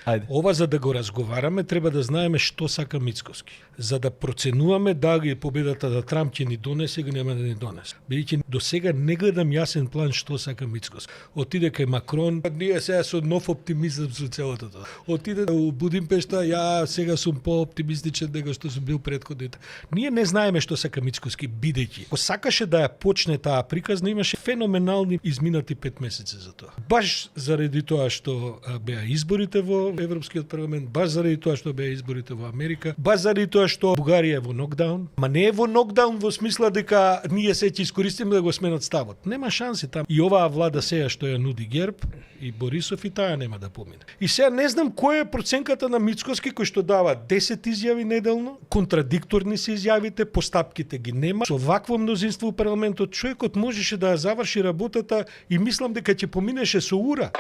Ајде. Ова за да го разговараме треба да знаеме што сака Мицкоски. За да проценуваме дали победата за Трамп ќе ни донесе или нема да ни донесе. Бидејќи до сега не гледам јасен план што сака Мицкоски. Отиде кај Макрон, ние сега со нов оптимизам со целото тоа. Отиде у Будимпешта, ја сега сум по-оптимистичен него што сум бил претходните. Ние не знаеме што сака Мицкоски, бидејќи ако сакаше да ја почне таа приказна, имаше феноменални изминати 5 месеци за тоа. Баш заради тоа што беа изборите во Европскиот парламент, баш заради тоа што беа изборите во Америка, баш заради тоа што Бугарија е во нокдаун, ма не е во нокдаун во смисла дека ние се ќе искористиме да го сменат ставот. Нема шанси таму. И оваа влада сега што ја нуди ГЕРБ и Борисов и таа нема да помине. И сега не знам која е проценката на Мицкоски кој што дава 10 изјави неделно, контрадикторни се изјавите, постапките ги нема. Со вакво мнозинство у парламентот човекот можеше да ја заврши работата и мислам дека ќе поминеше со ура.